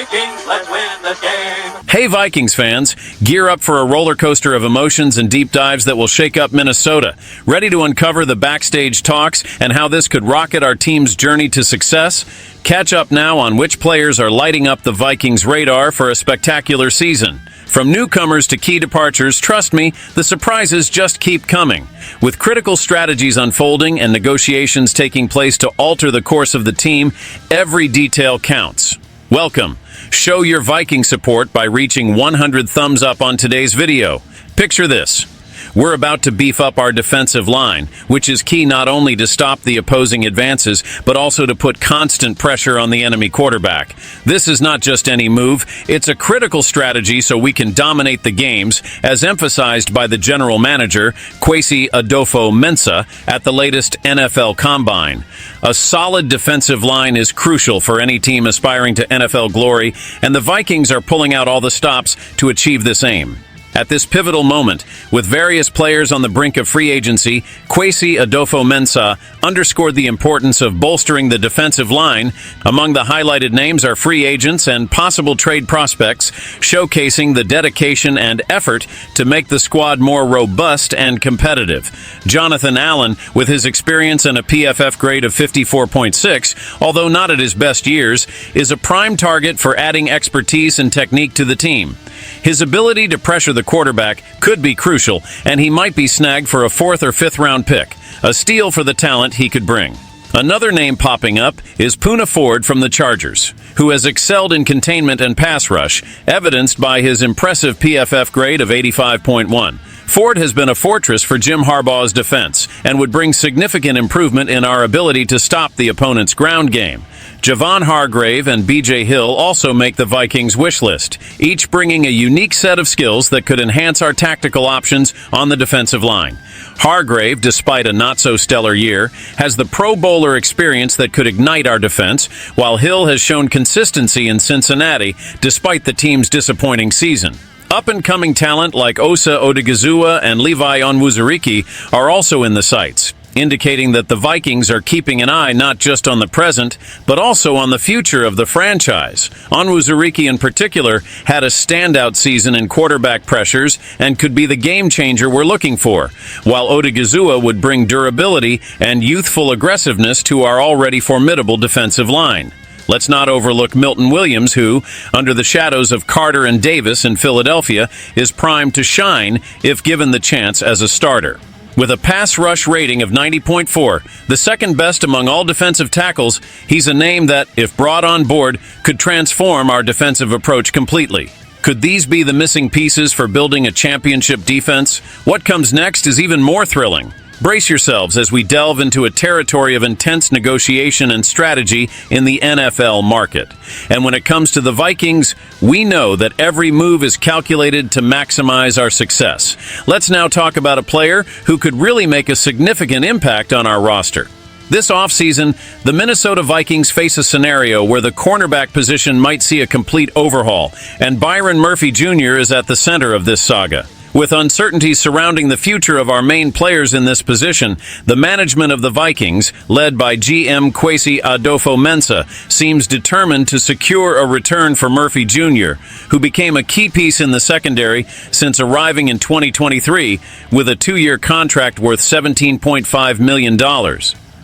Vikings, let's win the game. Hey Vikings fans, gear up for a roller coaster of emotions and deep dives that will shake up Minnesota. Ready to uncover the backstage talks and how this could rocket our team's journey to success? Catch up now on which players are lighting up the Vikings' radar for a spectacular season. From newcomers to key departures, trust me, the surprises just keep coming. With critical strategies unfolding and negotiations taking place to alter the course of the team, every detail counts. Welcome. Show your Viking support by reaching 100 thumbs up on today's video. Picture this. We're about to beef up our defensive line, which is key not only to stop the opposing advances, but also to put constant pressure on the enemy quarterback. This is not just any move, it's a critical strategy so we can dominate the games, as emphasized by the general manager, Kwesi Adofo-Mensah, at the latest NFL Combine. A solid defensive line is crucial for any team aspiring to NFL glory, and the Vikings are pulling out all the stops to achieve this aim. At this pivotal moment, with various players on the brink of free agency, Kwesi Adofo-Mensah underscored the importance of bolstering the defensive line. Among the highlighted names are free agents and possible trade prospects, showcasing the dedication and effort to make the squad more robust and competitive. Jonathan Allen, with his experience and a PFF grade of 54.6, although not at his best years, is a prime target for adding expertise and technique to the team. His ability to pressure the quarterback could be crucial, and he might be snagged for a 4th or 5th round pick, a steal for the talent he could bring. Another name popping up is Poona Ford from the Chargers, who has excelled in containment and pass rush, evidenced by his impressive PFF grade of 85.1. Ford has been a fortress for Jim Harbaugh's defense and would bring significant improvement in our ability to stop the opponent's ground game. Javon Hargrave and B.J. Hill also make the Vikings' wish list, each bringing a unique set of skills that could enhance our tactical options on the defensive line. Hargrave, despite a not-so-stellar year, has the Pro Bowler experience that could ignite our defense, while Hill has shown consistency in Cincinnati despite the team's disappointing season. Up-and-coming talent like Osa Odigizua and Levi Onwuzurike are also in the sights, indicating that the Vikings are keeping an eye not just on the present, but also on the future of the franchise. Onwuzurike in particular had a standout season in quarterback pressures and could be the game changer we're looking for, while Odigizua would bring durability and youthful aggressiveness to our already formidable defensive line. Let's not overlook Milton Williams, who, under the shadows of Carter and Davis in Philadelphia, is primed to shine if given the chance as a starter. With a pass rush rating of 90.4, the second best among all defensive tackles, he's a name that, if brought on board, could transform our defensive approach completely. Could these be the missing pieces for building a championship defense? What comes next is even more thrilling. Brace yourselves as we delve into a territory of intense negotiation and strategy in the NFL market. And when it comes to the Vikings, we know that every move is calculated to maximize our success. Let's now talk about a player who could really make a significant impact on our roster. This offseason, the Minnesota Vikings face a scenario where the cornerback position might see a complete overhaul, and Byron Murphy Jr. is at the center of this saga. With uncertainty surrounding the future of our main players in this position, the management of the Vikings, led by GM Kwesi Adofo-Mensah, seems determined to secure a return for Murphy Jr., who became a key piece in the secondary since arriving in 2023 with a 2-year contract worth $17.5 million.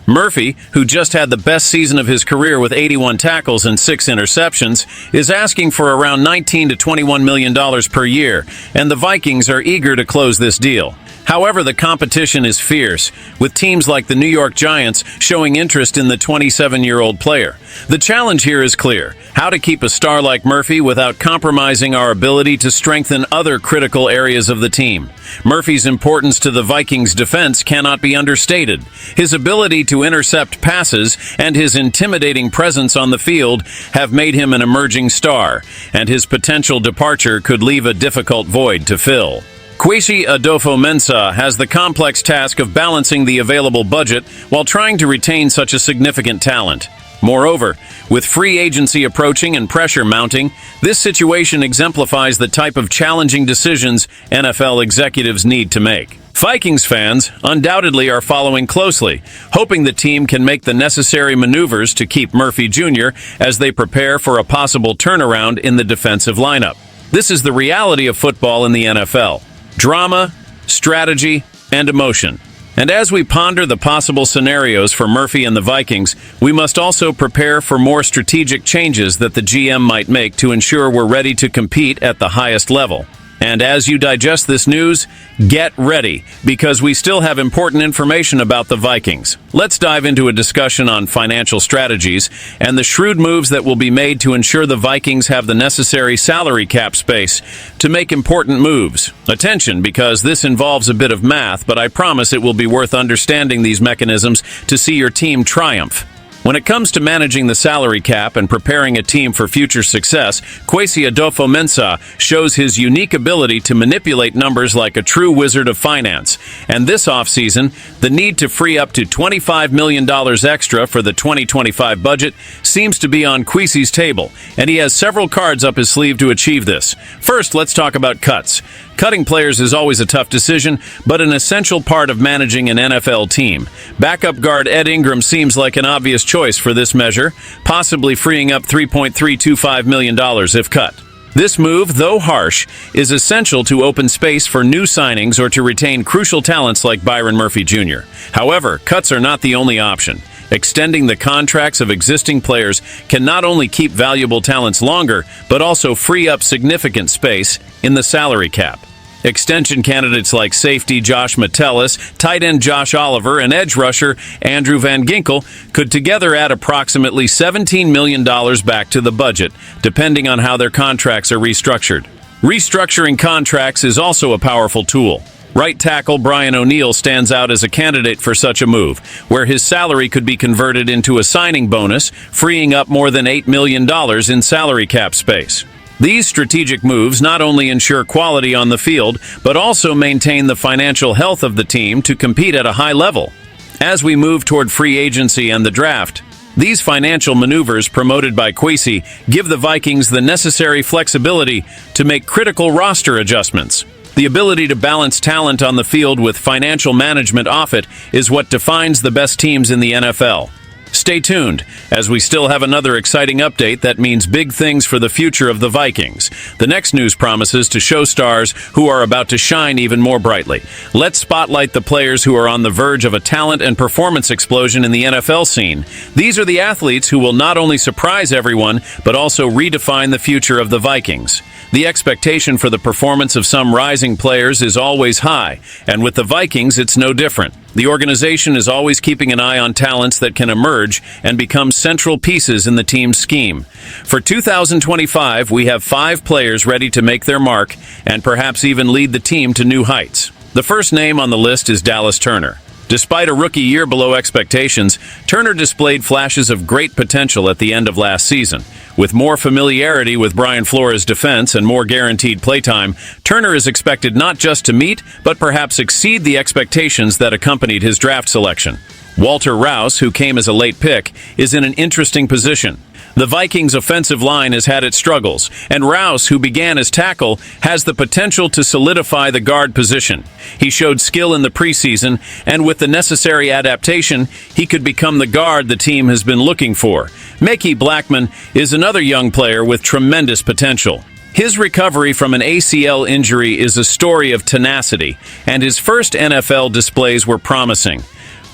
Murphy, who just had the best season of his career with 81 tackles and 6 interceptions, is asking for around $19 to $21 million per year, and the Vikings are eager to close this deal. However, the competition is fierce, with teams like the New York Giants showing interest in the 27-year-old player. The challenge here is clear: how to keep a star like Murphy without compromising our ability to strengthen other critical areas of the team. Murphy's importance to the Vikings' defense cannot be understated. His ability to intercept passes and his intimidating presence on the field have made him an emerging star, and his potential departure could leave a difficult void to fill. Kwesi Adofo-Mensah has the complex task of balancing the available budget while trying to retain such a significant talent. Moreover, with free agency approaching and pressure mounting, this situation exemplifies the type of challenging decisions NFL executives need to make. Vikings fans undoubtedly are following closely, hoping the team can make the necessary maneuvers to keep Murphy Jr. as they prepare for a possible turnaround in the defensive lineup. This is the reality of football in the NFL: drama, strategy, and emotion. And as we ponder the possible scenarios for Murphy and the Vikings, we must also prepare for more strategic changes that the GM might make to ensure we're ready to compete at the highest level. And as you digest this news, get ready, because we still have important information about the Vikings. Let's dive into a discussion on financial strategies and the shrewd moves that will be made to ensure the Vikings have the necessary salary cap space to make important moves. Attention, because this involves a bit of math, but I promise it will be worth understanding these mechanisms to see your team triumph. When it comes to managing the salary cap and preparing a team for future success, Kwesi Adofo-Mensah shows his unique ability to manipulate numbers like a true wizard of finance. And this offseason, the need to free up to $25 million extra for the 2025 budget seems to be on Kwesi's table, and he has several cards up his sleeve to achieve this. First, let's talk about cuts. Cutting players is always a tough decision, but an essential part of managing an NFL team. Backup guard Ed Ingram seems like an obvious choice for this measure, possibly freeing up $3.325 million if cut. This move, though harsh, is essential to open space for new signings or to retain crucial talents like Byron Murphy Jr. However, cuts are not the only option. Extending the contracts of existing players can not only keep valuable talents longer, but also free up significant space in the salary cap. Extension candidates like safety Josh Metellus, tight end Josh Oliver, and edge rusher Andrew Van Ginkel could together add approximately $17 million back to the budget, depending on how their contracts are restructured. Restructuring contracts is also a powerful tool. Right tackle Brian O'Neill stands out as a candidate for such a move, where his salary could be converted into a signing bonus, freeing up more than $8 million in salary cap space. These strategic moves not only ensure quality on the field, but also maintain the financial health of the team to compete at a high level. As we move toward free agency and the draft, these financial maneuvers promoted by Kwesi give the Vikings the necessary flexibility to make critical roster adjustments. The ability to balance talent on the field with financial management off it is what defines the best teams in the NFL. Stay tuned, as we still have another exciting update that means big things for the future of the Vikings. The next news promises to show stars who are about to shine even more brightly. Let's spotlight the players who are on the verge of a talent and performance explosion in the NFL scene. These are the athletes who will not only surprise everyone, but also redefine the future of the Vikings. The expectation for the performance of some rising players is always high, and with the Vikings, it's no different. The organization is always keeping an eye on talents that can emerge and become central pieces in the team's scheme. For 2025, we have 5 players ready to make their mark and perhaps even lead the team to new heights. The first name on the list is Dallas Turner. Despite a rookie year below expectations, Turner displayed flashes of great potential at the end of last season. With more familiarity with Brian Flores' defense and more guaranteed playtime, Turner is expected not just to meet, but perhaps exceed the expectations that accompanied his draft selection. Walter Rouse, who came as a late pick, is in an interesting position. The Vikings' offensive line has had its struggles, and Rouse, who began as tackle, has the potential to solidify the guard position. He showed skill in the preseason, and with the necessary adaptation, he could become the guard the team has been looking for. Mickey Blackman is another young player with tremendous potential. His recovery from an ACL injury is a story of tenacity, and his first NFL displays were promising.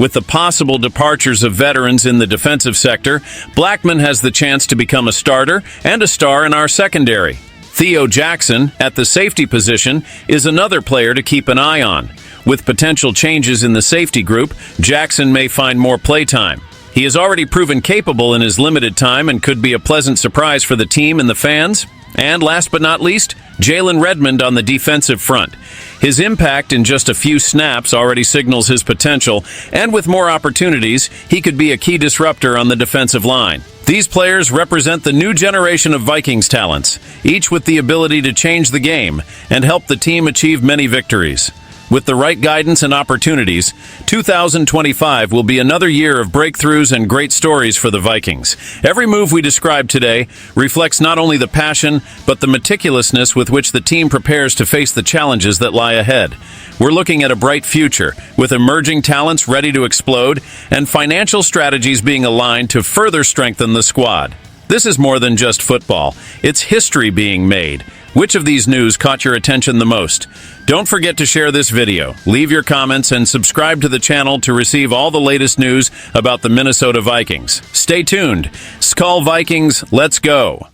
With the possible departures of veterans in the defensive sector, Blackman has the chance to become a starter and a star in our secondary. Theo Jackson, at the safety position, is another player to keep an eye on. With potential changes in the safety group, Jackson may find more playtime. He has already proven capable in his limited time and could be a pleasant surprise for the team and the fans. And last but not least, Jalen Redmond on the defensive front. His impact in just a few snaps already signals his potential, and with more opportunities, he could be a key disruptor on the defensive line. These players represent the new generation of Vikings talents, each with the ability to change the game and help the team achieve many victories. With the right guidance and opportunities, 2025 will be another year of breakthroughs and great stories for the Vikings. Every move we described today reflects not only the passion, but the meticulousness with which the team prepares to face the challenges that lie ahead. We're looking at a bright future, with emerging talents ready to explode and financial strategies being aligned to further strengthen the squad. This is more than just football. It's history being made. Which of these news caught your attention the most? Don't forget to share this video, leave your comments, and subscribe to the channel to receive all the latest news about the Minnesota Vikings. Stay tuned. SKOL Vikings, let's go!